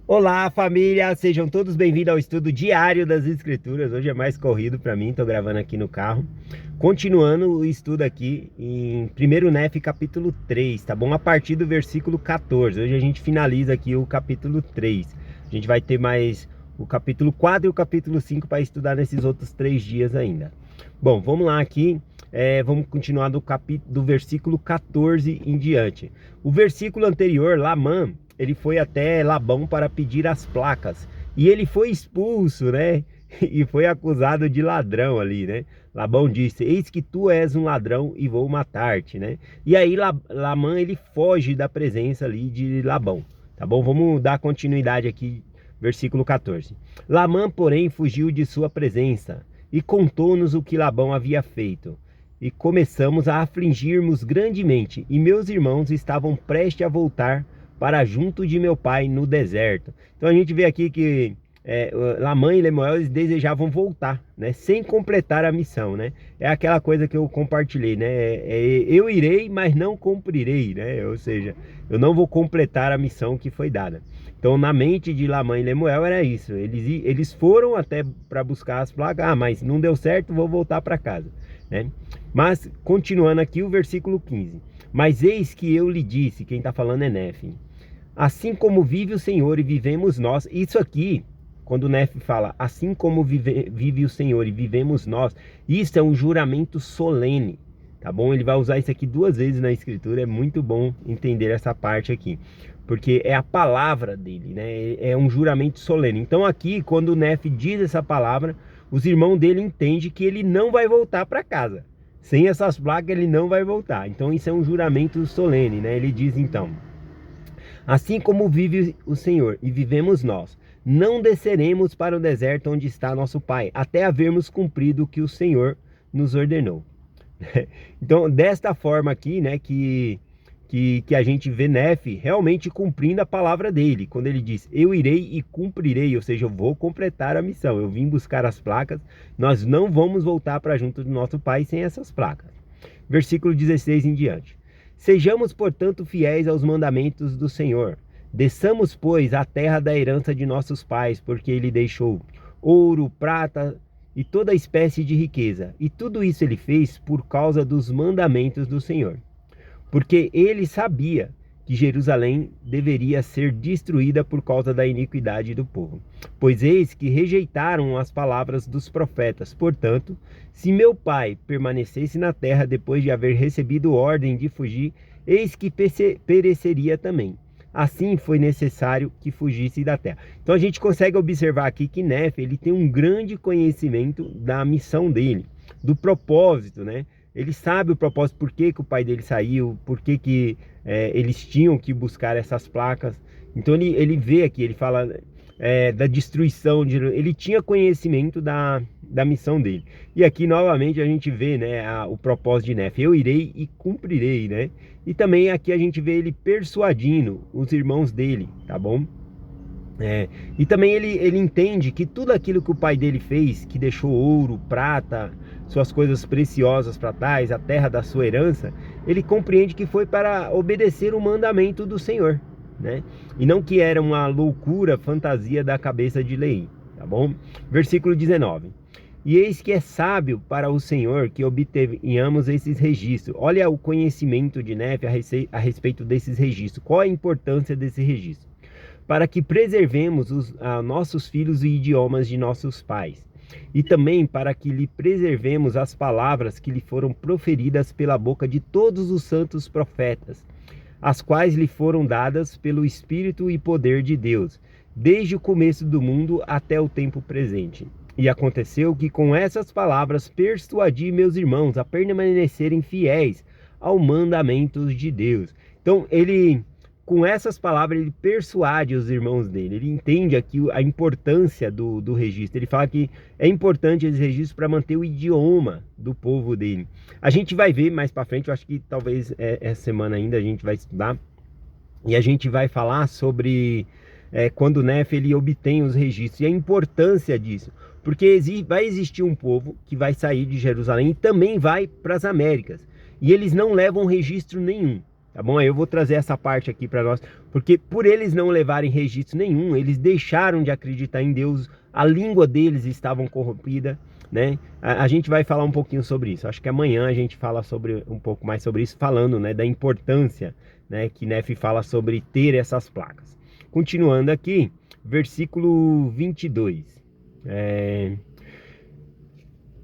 Olá, família! Sejam todos bem-vindos ao estudo diário das Escrituras. Hoje é mais corrido para mim, estou gravando aqui no carro. Continuando o estudo aqui em 1 Nef, capítulo 3, tá bom? A partir do versículo 14. Hoje a gente finaliza aqui o capítulo 3. A gente vai ter mais o capítulo 4 e o capítulo 5 para estudar nesses outros 3 dias ainda. Bom, vamos lá aqui. Vamos continuar do versículo 14 em diante. O versículo anterior, Lamã, ele foi até Labão para pedir as placas. E ele foi expulso, né? E foi acusado de ladrão ali, né? Labão disse: eis que tu és um ladrão e vou matar-te, né? E aí Lamã, ele foge da presença ali de Labão, tá bom? Vamos dar continuidade aqui, versículo 14. Lamã, porém, fugiu de sua presença e contou-nos o que Labão havia feito. E começamos a afligirmos grandemente, e meus irmãos estavam prestes a voltar para junto de meu pai no deserto. Então a gente vê aqui que Lamã e Lemuel, eles desejavam voltar, né, sem completar a missão, né? É aquela coisa que eu compartilhei, né? Eu irei, mas não cumprirei, né? Ou seja, eu não vou completar a missão que foi dada. Então na mente de Lamã e Lemuel era isso. Eles foram até para buscar as placas. Mas não deu certo, vou voltar para casa, né? Mas continuando aqui o versículo 15. Mas eis que eu lhe disse, quem está falando é Nef, assim como vive o Senhor e vivemos nós. Isso aqui, quando Nef fala, assim como vive o Senhor e vivemos nós, isso é um juramento solene, tá bom? Ele vai usar isso aqui 2 vezes na escritura. É muito bom entender essa parte aqui, porque é a palavra dele, né? É um juramento solene. Então aqui, quando o Nef diz essa palavra, os irmãos dele entendem que ele não vai voltar para casa. Sem essas placas ele não vai voltar. Então isso é um juramento solene, né? Ele diz então: assim como vive o Senhor e vivemos nós, não desceremos para o deserto onde está nosso pai, até havermos cumprido o que o Senhor nos ordenou. Então, desta forma aqui, né, que a gente vê Nef realmente cumprindo a palavra dele, quando ele diz: eu irei e cumprirei, ou seja, eu vou completar a missão, eu vim buscar as placas, nós não vamos voltar para junto do nosso pai sem essas placas. Versículo 16 em diante. Sejamos, portanto, fiéis aos mandamentos do Senhor. Desçamos, pois, a terra da herança de nossos pais, porque ele deixou ouro, prata e toda espécie de riqueza. E tudo isso ele fez por causa dos mandamentos do Senhor. Porque ele sabia que Jerusalém deveria ser destruída por causa da iniquidade do povo. Pois eis que rejeitaram as palavras dos profetas. Portanto, se meu pai permanecesse na terra depois de haver recebido ordem de fugir, eis que pereceria também. Assim foi necessário que fugisse da terra. Então a gente consegue observar aqui que Nef, ele tem um grande conhecimento da missão dele, do propósito, né? Ele sabe o propósito, por que o pai dele saiu, por que eles tinham que buscar essas placas. Então ele vê aqui, ele fala da destruição, ele tinha conhecimento da missão dele. E aqui novamente a gente vê, né, o propósito de Nef: eu irei e cumprirei, né? E também aqui a gente vê ele persuadindo os irmãos dele, tá bom? E também ele entende que tudo aquilo que o pai dele fez, que deixou ouro, prata, suas coisas preciosas para trás, a terra da sua herança, ele compreende que foi para obedecer o mandamento do Senhor, né? E não que era uma loucura, fantasia da cabeça de Leí, tá bom? Versículo 19. E eis que é sábio para o Senhor que obtenhamos esses registros. Olha o conhecimento de Nef a respeito desses registros. Qual a importância desse registro? Para que preservemos os nossos filhos e idiomas de nossos pais, e também para que lhe preservemos as palavras que lhe foram proferidas pela boca de todos os santos profetas, as quais lhe foram dadas pelo Espírito e poder de Deus, desde o começo do mundo até o tempo presente. E aconteceu que com essas palavras persuadi meus irmãos a permanecerem fiéis aos mandamentos de Deus. Então com essas palavras ele persuade os irmãos dele. Ele entende aqui a importância do registro. Ele fala que é importante esse registro para manter o idioma do povo dele. A gente vai ver mais para frente, eu acho que talvez essa semana ainda a gente vai estudar, e a gente vai falar sobre quando Nef ele obtém os registros e a importância disso. Porque vai existir um povo que vai sair de Jerusalém e também vai para as Américas. E eles não levam registro nenhum. tá bom? Aí eu vou trazer essa parte aqui para nós, porque por eles não levarem registro nenhum, eles deixaram de acreditar em Deus, a língua deles estava corrompida, né? A gente vai falar um pouquinho sobre isso. Acho que amanhã a gente fala sobre um pouco mais sobre isso, falando, né, da importância, né, que Nefe fala sobre ter essas placas. Continuando aqui, versículo 22.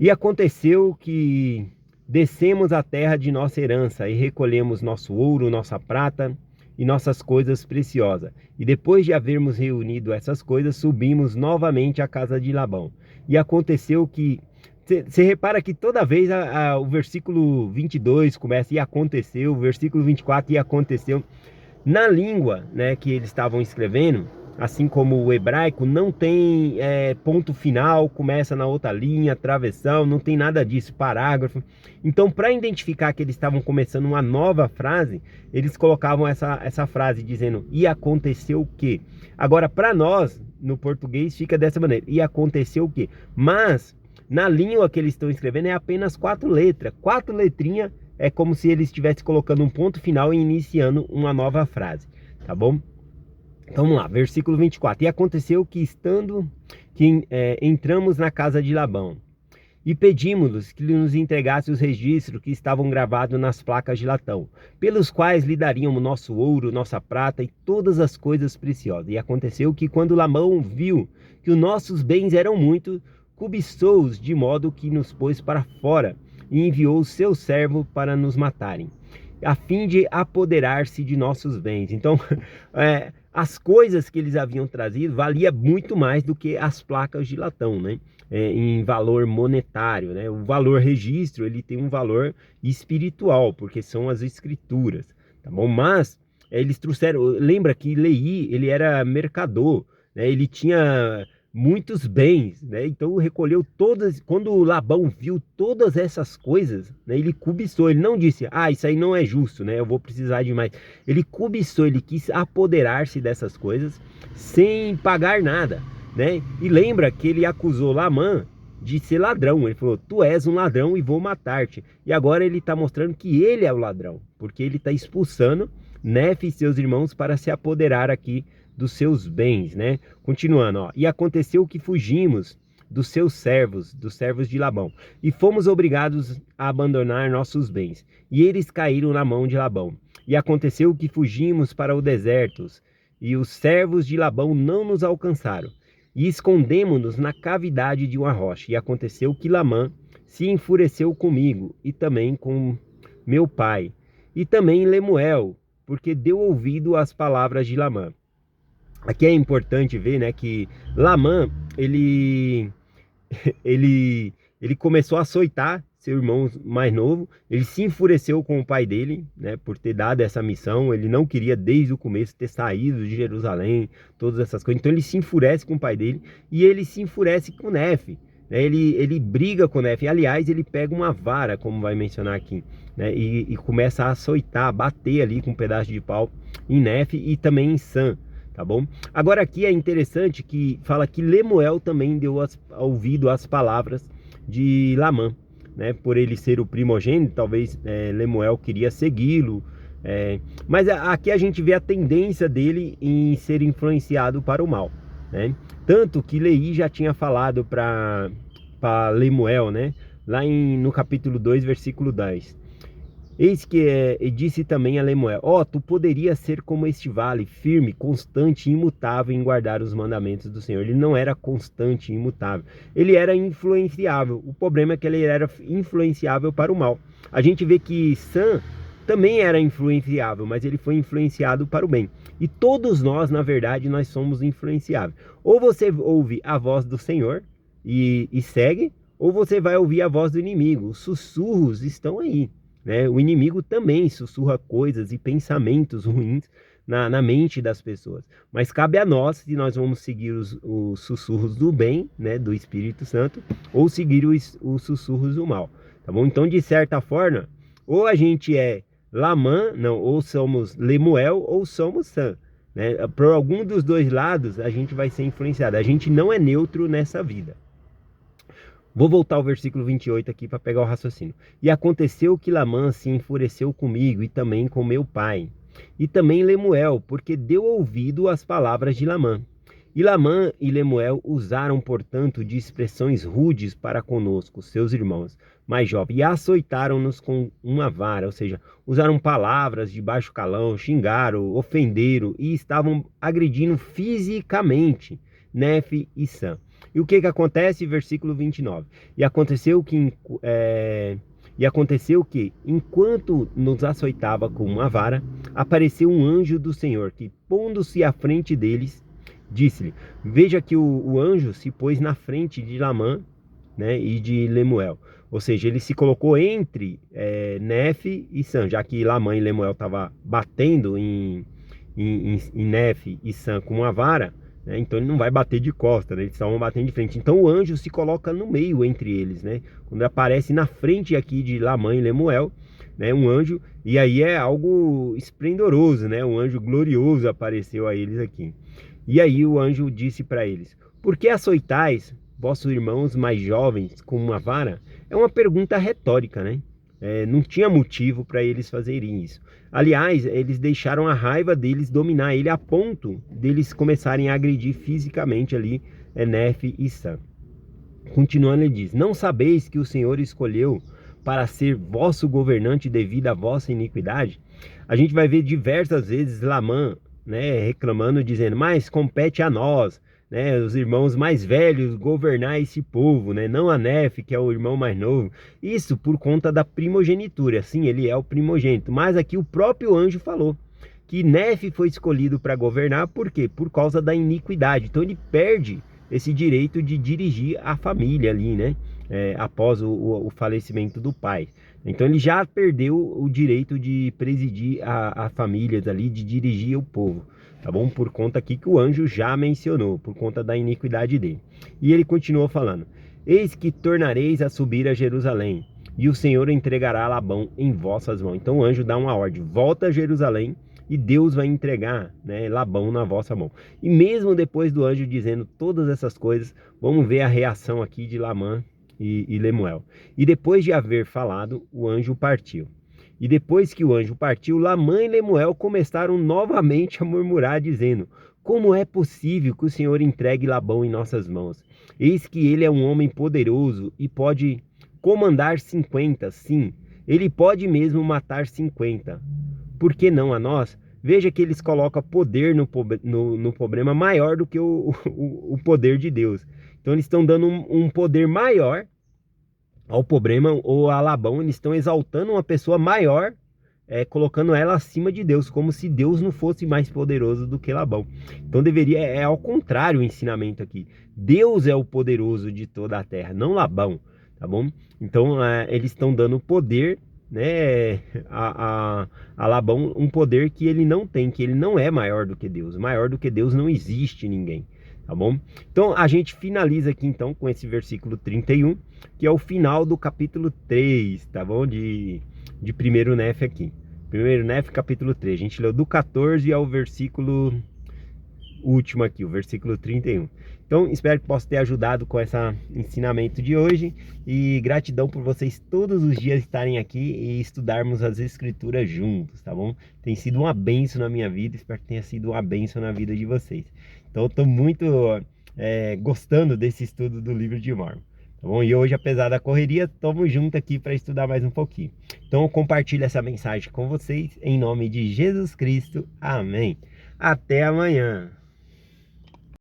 E aconteceu que descemos à terra de nossa herança e recolhemos nosso ouro, nossa prata e nossas coisas preciosas. E depois de havermos reunido essas coisas, subimos novamente à casa de Labão. E aconteceu que... Você repara que toda vez o versículo 22 começa e aconteceu, o versículo 24 e aconteceu. Na língua, né, que eles estavam escrevendo, assim como o hebraico, não tem ponto final, começa na outra linha, travessão, não tem nada disso, parágrafo. Então, para identificar que eles estavam começando uma nova frase, eles colocavam essa frase dizendo, e aconteceu o quê? Agora, para nós, no português, fica dessa maneira, e aconteceu o quê? Mas, na língua que eles estão escrevendo, é apenas 4 letras, 4 letrinhas, é como se eles estivessem colocando um ponto final e iniciando uma nova frase, tá bom? Então vamos lá, versículo 24. E aconteceu que entramos na casa de Labão e pedimos-lhes que nos entregasse os registros que estavam gravados nas placas de latão, pelos quais lhe daríamos nosso ouro, nossa prata e todas as coisas preciosas. E aconteceu que quando Labão viu que os nossos bens eram muitos, cobiçou-os de modo que nos pôs para fora e enviou o seu servo para nos matarem, a fim de apoderar-se de nossos bens. Então, as coisas que eles haviam trazido valia muito mais do que as placas de latão, né? Em valor monetário, né? O valor registro, ele tem um valor espiritual, porque são as escrituras, tá bom? Mas eles trouxeram, lembra que Leí, ele era mercador, né? Ele tinha muitos bens, né? Então recolheu todas. Quando Labão viu todas essas coisas, né, ele cobiçou. Ele não disse, isso aí não é justo, né? Eu vou precisar de mais. Ele cobiçou, ele quis apoderar-se dessas coisas sem pagar nada, né? E lembra que ele acusou Lamã de ser ladrão. Ele falou, tu és um ladrão e vou matar-te. E agora ele está mostrando que ele é o ladrão, porque ele está expulsando Nefe e seus irmãos para se apoderar aqui dos seus bens, né? Continuando, ó. E aconteceu que fugimos dos servos de Labão, e fomos obrigados a abandonar nossos bens, e eles caíram na mão de Labão. E aconteceu que fugimos para o deserto, e os servos de Labão não nos alcançaram, e escondemos-nos na cavidade de uma rocha. E aconteceu que Lamã se enfureceu comigo, e também com meu pai, e também Lemuel, porque deu ouvido às palavras de Lamã. Aqui é importante ver, né, que Lamã, ele começou a açoitar seu irmão mais novo. Ele se enfureceu com o pai dele, né, por ter dado essa missão. Ele não queria desde o começo ter saído de Jerusalém, todas essas coisas. Então ele se enfurece com o pai dele e ele se enfurece com Nefe, né? Ele briga com Nefe. Aliás, ele pega uma vara, como vai mencionar aqui, né, e começa a açoitar, a bater ali com um pedaço de pau em Nefe e também em Sam. Tá bom? Agora aqui é interessante que fala que Lemuel também deu ouvido às palavras de Lamã, né? Por ele ser o primogênito, talvez Lemuel queria segui-lo, mas aqui a gente vê a tendência dele em ser influenciado para o mal, né? Tanto que Leí já tinha falado para Lemuel, né? Lá no capítulo 2, versículo 10. Eis que disse também a Lemuel, tu poderias ser como este vale, firme, constante e imutável em guardar os mandamentos do Senhor. Ele não era constante e imutável, ele era influenciável. O problema é que ele era influenciável para o mal. A gente vê que Sam também era influenciável, mas ele foi influenciado para o bem. E todos nós, na verdade, nós somos influenciáveis. Ou você ouve a voz do Senhor e segue, ou você vai ouvir a voz do inimigo. Os sussurros estão aí, né? O inimigo também sussurra coisas e pensamentos ruins na mente das pessoas, mas cabe a nós se nós vamos seguir os sussurros do bem, né, do Espírito Santo, ou seguir os sussurros do mal, tá bom? Então, de certa forma, ou a gente é Lamã, não, ou somos Lemuel, ou somos Sam, né? Por algum dos dois lados a gente vai ser influenciado. A gente não é neutro nessa vida. Vou voltar ao versículo 28 aqui para pegar o raciocínio. E aconteceu que Lamã se enfureceu comigo e também com meu pai, e também Lemuel, porque deu ouvido às palavras de Lamã. E Lamã e Lemuel usaram, portanto, de expressões rudes para conosco, seus irmãos mais jovens, e açoitaram-nos com uma vara, ou seja, usaram palavras de baixo calão, xingaram, ofenderam e estavam agredindo fisicamente Nefe e Sam. E o que acontece? Versículo 29. E aconteceu que, enquanto nos açoitava com uma vara, apareceu um anjo do Senhor, que, pondo-se à frente deles, disse-lhe: veja que o anjo se pôs na frente de Lamã, né, e de Lemuel. Ou seja, ele se colocou entre Nefe e Sam, já que Lamã e Lemuel estavam batendo em Nefe e Sam com uma vara, né, então ele não vai bater de costa, né, eles estavam batendo de frente. Então o anjo se coloca no meio entre eles, né? Quando aparece na frente aqui de Lamã e Lemuel, né, um anjo, e aí é algo esplendoroso, né? Um anjo glorioso apareceu a eles aqui. E aí o anjo disse para eles: por que açoitais vossos irmãos mais jovens com uma vara? É uma pergunta retórica, né? Não tinha motivo para eles fazerem isso. Aliás, eles deixaram a raiva deles dominar ele a ponto deles começarem a agredir fisicamente ali Nefe e Sam. Continuando, ele diz: não sabeis que o Senhor escolheu para ser vosso governante devido à vossa iniquidade? A gente vai ver diversas vezes Lamã, né, reclamando, dizendo: mas compete a nós, né, os irmãos mais velhos, governar esse povo, né, não a Nefe, que é o irmão mais novo. Isso por conta da primogenitura. Sim, ele é o primogênito, mas aqui o próprio anjo falou que Nefe foi escolhido para governar. Por quê? Por causa da iniquidade. Então ele perde esse direito de dirigir a família ali, né, após o falecimento do pai. Então ele já perdeu o direito de presidir a famílias ali, de dirigir o povo, tá bom? Por conta aqui que o anjo já mencionou, por conta da iniquidade dele. E ele continuou falando: eis que tornareis a subir a Jerusalém, e o Senhor entregará Labão em vossas mãos. Então o anjo dá uma ordem: volta a Jerusalém, e Deus vai entregar, né, Labão na vossa mão. E mesmo depois do anjo dizendo todas essas coisas, vamos ver a reação aqui de Lamã e Lemuel. E depois de haver falado, o anjo partiu. E depois que o anjo partiu, Lamã e Lemuel começaram novamente a murmurar, dizendo: como é possível que o Senhor entregue Labão em nossas mãos? Eis que ele é um homem poderoso e pode comandar 50, sim, ele pode mesmo matar 50. Por que não a nós? Veja que eles colocam poder no problema maior do que o poder de Deus. Então eles estão dando um poder maior ao problema, ou a Labão. Eles estão exaltando uma pessoa maior, colocando ela acima de Deus, como se Deus não fosse mais poderoso do que Labão. Então deveria, ao contrário o ensinamento aqui. Deus é o poderoso de toda a terra, não Labão, tá bom? Então eles estão dando poder, né, a Labão, um poder que ele não tem, que ele não é maior do que Deus. Maior do que Deus não existe ninguém, tá bom? Então a gente finaliza aqui então com esse versículo 31, que é o final do capítulo 3, tá bom? De 1º Nefe aqui. 1º Nefe, capítulo 3. A gente leu do 14 ao versículo último aqui, o versículo 31. Então, espero que possa ter ajudado com esse ensinamento de hoje. E gratidão por vocês todos os dias estarem aqui e estudarmos as escrituras juntos, tá bom? Tem sido uma bênção na minha vida, espero que tenha sido uma bênção na vida de vocês. Então, eu estou muito gostando desse estudo do livro de Mórmon, tá bom? E hoje, apesar da correria, estamos juntos aqui para estudar mais um pouquinho. Então, eu compartilho essa mensagem com vocês em nome de Jesus Cristo. Amém. Até amanhã.